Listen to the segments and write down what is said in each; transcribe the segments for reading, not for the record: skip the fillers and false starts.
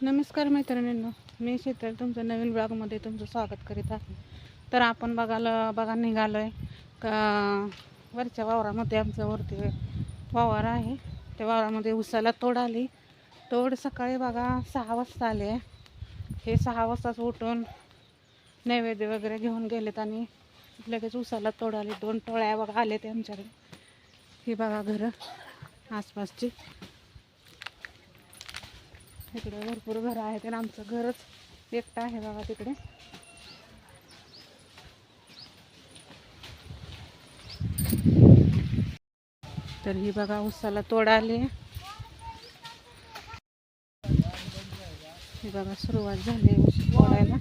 नमस्कार मैत्रिणींनो, मी शीतल तुमचं नवीन ब्लॉगमध्ये तुमचं स्वागत करीत आहे. तर आपण बघा निघालो आहे का वरच्या वावरामध्ये. आमचं वरती वावर आहे, त्या वावरामध्ये उसाला तोड आली. तोड सकाळी बघा 6 वाजता आले आहे. हे 6 वाजताच उठून नैवेद्य वगैरे घेऊन गेलेत आणि लगेच उसाला तोड आली. 2 टोळ्या बघा आले ते आमच्याकडे. ही बघा घरं आसपासची, इकडे भरपूर घरं आहेत आणि आमचं घरच एकटं आहे बघा तिकडे. तर ही बघा उसाला तोड आली. ही बघा सुरुवात झाली ऊस तोडायला.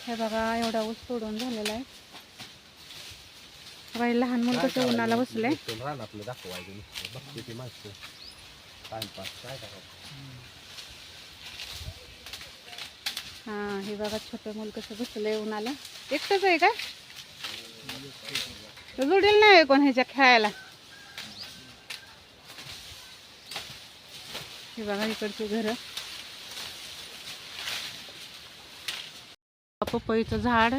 हे बघा एवढा ऊस तोडून झालेला आहे. बाई लहान मुलं कसं उन्हाला बसले. हा हे बघा छोटे मुलं कसं बसले उन्हाला. एकटंच आहे काय? जोडील नाही कोण ह्याच्या खेळायला. हे बघा इकडची घरं. पपईचं झाड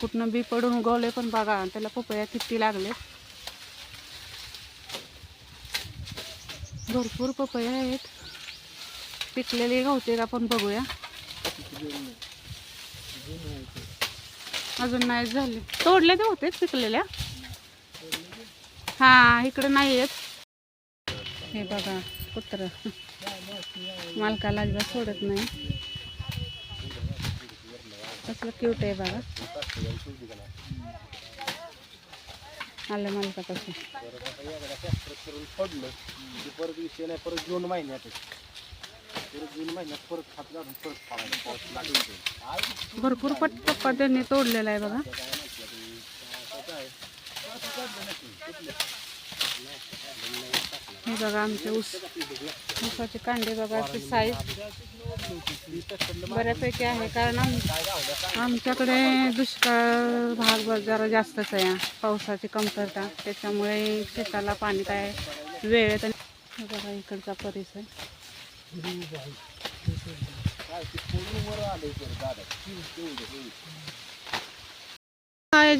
कुठनं बी पडून उगवले, पण बघा त्याला पपया किती लागले. भरपूर पपया आहेत. पिकलेले गवते आपण बघूया. अजून नाही झाले, तोडले ते होते पिकलेल्या. हा इकडे नाही आहेत. हे बघा कुत्र मालकाला अजिबात सोडत नाही. कसलं क्यूट आहे बघा. आलं मालकापासून. भरपूर पप्पा त्यांनी तोडलेला आहे बघा. हे बघा आमचे ऊसाचे कांडे बघा. साईज बऱ्यापैकी आहे, कारण आमच्याकडे दुष्काळ भाग जरा जास्तच आहे. पावसाची कमतरता, त्याच्यामुळे शेताला पाणी काय वेळेत. हे बघा इकडचा परिसर.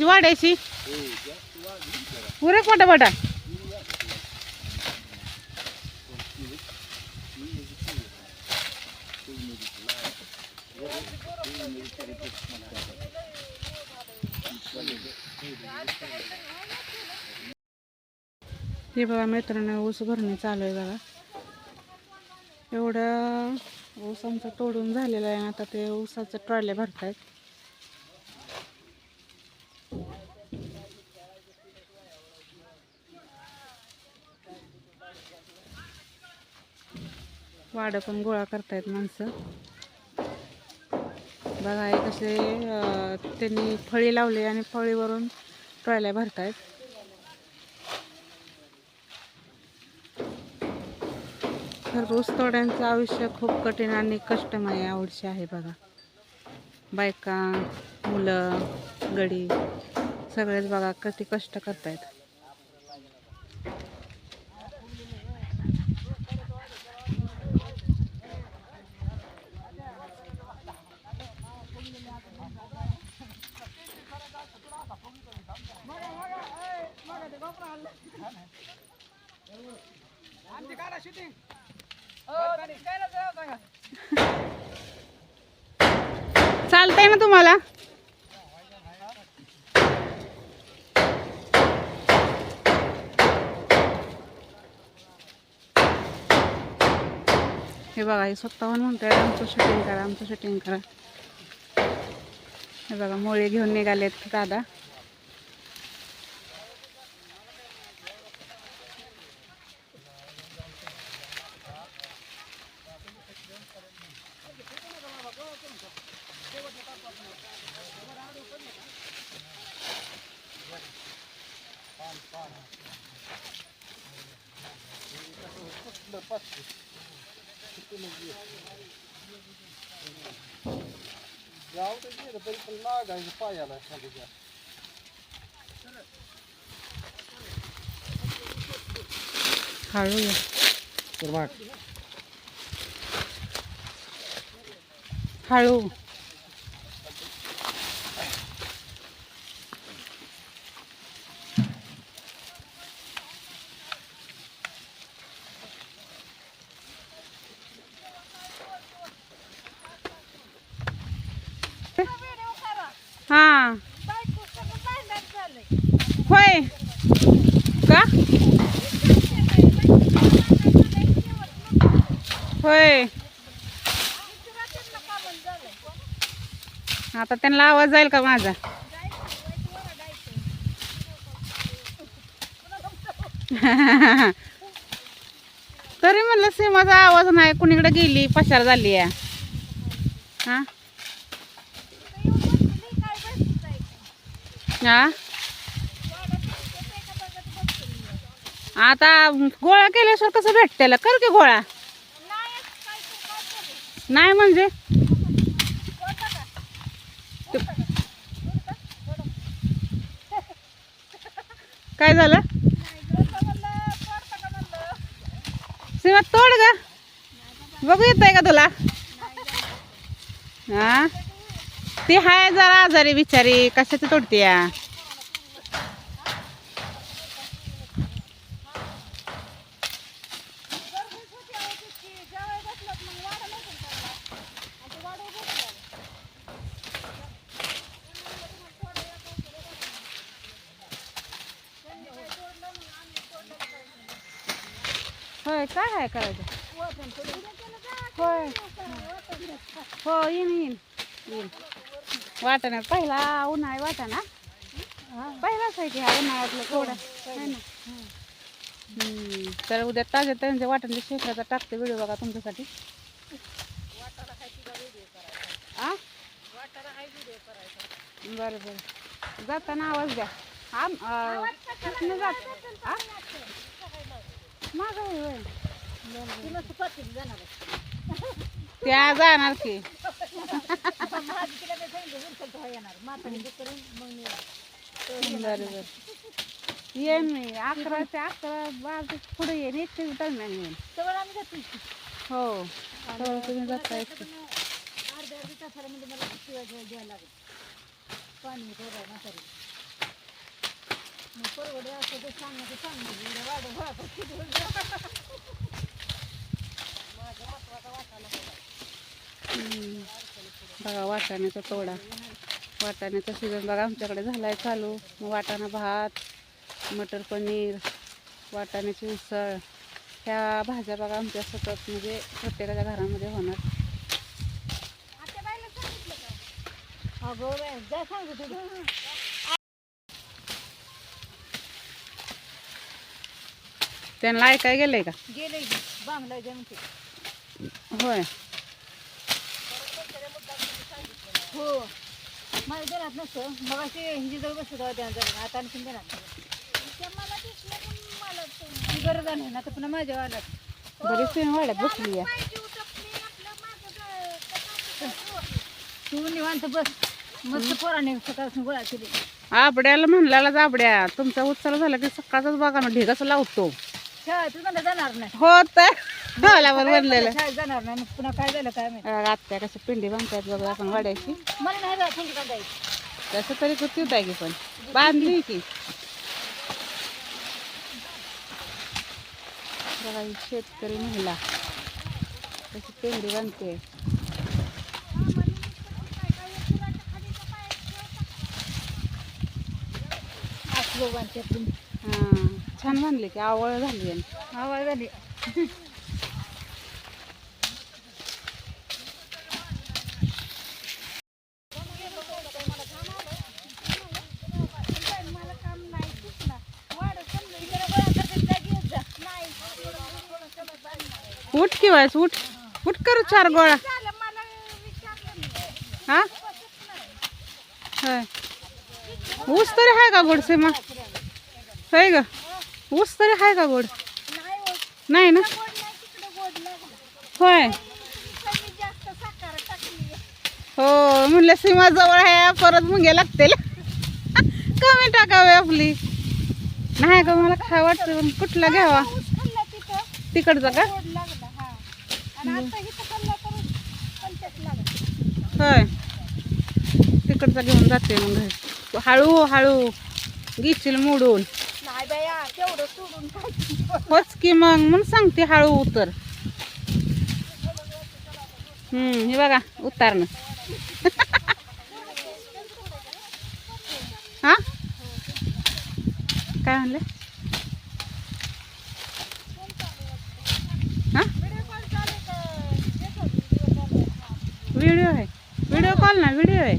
वाड्याची पुरे मोठा मोठा. हे बघा मित्रांनो, ऊस भरणे चालू आहे बघा. एवढं ऊस आमचं तोडून झालेलं आहे. आता ते ऊसाचं ट्रॉल्या भरतायत. वाडं पण गोळा करतायत माणसं. बघा हे कसे त्यांनी फळी लावली आणि फळीवरून ट्रॉल्या भरतायत. तर ऊस तोड्यांचं आयुष्य खूप कठीण आणि कष्टमय आवडीचे आहे बघा. बायका, मुलं, गडी सगळेच बघा किती कष्ट करतायत. चालतंय ना तुम्हाला? हे बघा हे स्वतःहून म्हणताय आमचं शूटिंग करा, आमचं शूटिंग करा. हे बघा मोळे घेऊन निघालेत दादा. हळू ये. हळू. हा होय का होय. आता त्यांना आवाज जाईल का माझा? तरी म्हणलं सीमाचा आवाज नाही, कुणीकडे गेली पसार झाली आहे. हा हा आता गोळा केल्याशिवाय कसं भेटतेल? कर की गोळा. नाही म्हणजे काय झालं? सीमा तोड ग, बघू येत आहे का तुला? हा ती हाय जरा आजारी बिचारी, कशाची तोडती या? होय काय आहे करायचं? होय हो येईन वाटाणा पहिला उन्हाळी वाटाणा पहिलाच आहे की हा उन्हाळ्यातलं थोडं आहे ना. तर उद्या ताज्या त्यांच्या वाटाणा शेकाचा टाकते व्हिडिओ बघा तुमच्यासाठी. बरं बरं जाताना आवाज द्या. माग त्या जाणार की बरोबर येईन मी 11 ते 11 पुढे येईन. एक ते दरम्यान येईन. हो तुम्ही जाताय बघा वाटाण्याचा तोडा. वाटाण्याचा सीझन बघा आमच्याकडे झालाय चालू. वाटाणा भात, मटर पनीर, वाटाण्याची उसळ, ह्या भाज्या बघा आमच्या सतत म्हणजे प्रत्येकाच्या घरामध्ये होणार. त्यांना ऐकाय गेलंय का? गेले होय हो मला देणार नसतं मग असे हिंदी जवळ बसत आता आणखी देणार गरज नाही ना तर पुन्हा माझ्या वाड्यात बरीच वाड्यात बसली आहे. तू निवांत बस मस्त पोराने सकाळपासून गोळा केली. आबड्याला म्हणला आबड्या तुमचा उत्सव झाला की सकाळचाच बघा ना ढेगाच लावतो. जाणार नाही हो तर बनलेलं जाणार नाही. मग पुन्हा काय झालं काय माहिती. आत्या कसं पिंडी बांधतायत बघा आपण वाड्याची. मला नाही जात पिंडी बांधायची तसं तरी कुठे आहे की पण बांधली की बघा ही शेतकरी महिला कशी पिंडी बांधते. हां छान बांधली की आवळ झाली. आवळ झाली. उठ की वायस उठ उठ करू 4 गोळा. हा होय ऊस तरी आहे का गोड सीमा? होय ग ऊस तरी आहे का गोड? नाही ना होय. हो म्हणलं सीमा जवळ आहे परत मुंग्या लागतील. कमी टाकावी आपली. नाही का मला काय वाटतं पण कुठला घ्यावा तिकडचा का. होय तिकडचा घेऊन जाते मग घरी. हळू हळू घेशील मोडून. होच की मग म्हणून सांगते हळू उतर. हे बघा उतारणं. हा काय म्हणले. हा व्हिडिओ आहे. व्हिडिओ कॉल ना व्हिडिओ आहे.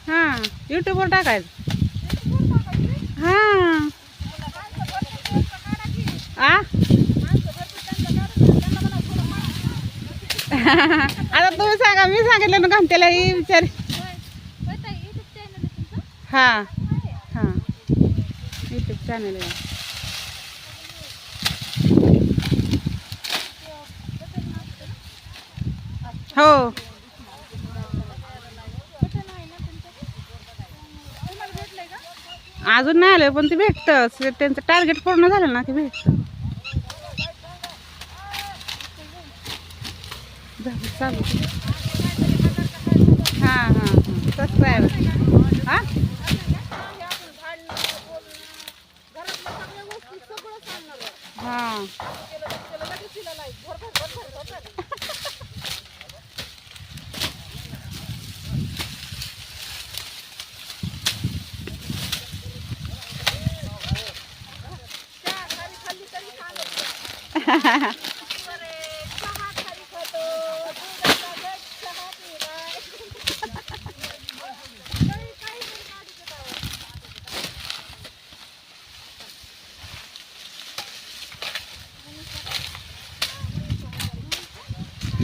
हां यूट्यूबवर टाकायचं. हां आ आता तुम्ही सांगा मी सांगितलं ना घंट्याला विचार. हां हां यूट्यूब चॅनल आहे. हो अजून नाही आलं पण ते भेटतंच. त्यांचं टार्गेट पूर्ण झालं ना की भेटतं. चालू हां हां हां सबस्क्रायबर. हां हां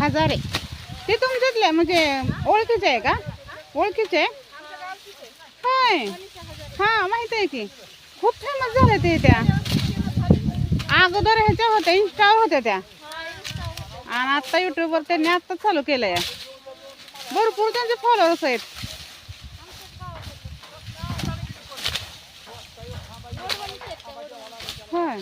हजारे ते तुमच्यातले म्हणजे ओळखीचे आहे का. ओळखीचे होय. हां माहिती आहे की खूप फेमस झाले ते. त्या अगोदर ह्याच्या होत्या इंस्टावर होत्या त्या आणि आता यूट्यूबवर त्यांनी आत्ता चालू केलं आहे. भरपूर त्यांचे फॉलोअर्स आहेत. होय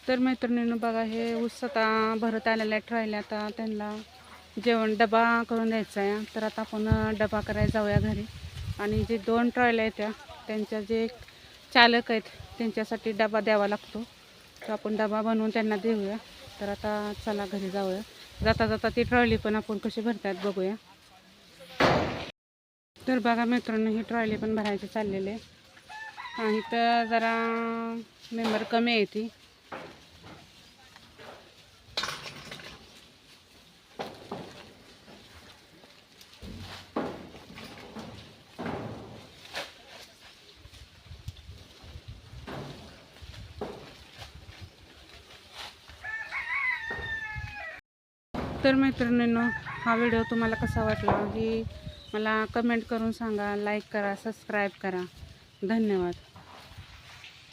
तर मैत्रिणींनो बघा हे ऊस आता भरत आलेला राहिले. आता त्यांना जेवण डबा करून द्यायचा आहे. तर आता आपण डबा करायला जाऊया घरी. आणि जे 2 ट्रॉयला आहेत त्यांच्या जे चालक आहेत त्यांच्यासाठी डबा द्यावा लागतो. तर आपण डबा बनवून त्यांना देऊया. तर आता चला घरी जाऊया. जाता जाता ती ट्रॉली पण आपण कशी भरतात बघूया. तर बघा मित्रांनो ही ट्रॉली पण भरायची चाललेली आहे. आणि तर जरा मेंबर कमी आहे ती. तर मैत्रिणींनो, हा व्हिडिओ तुम्हाला कसा वाटला हे मला कमेंट करून सांगा, लाईक करा, सबस्क्राईब करा. धन्यवाद.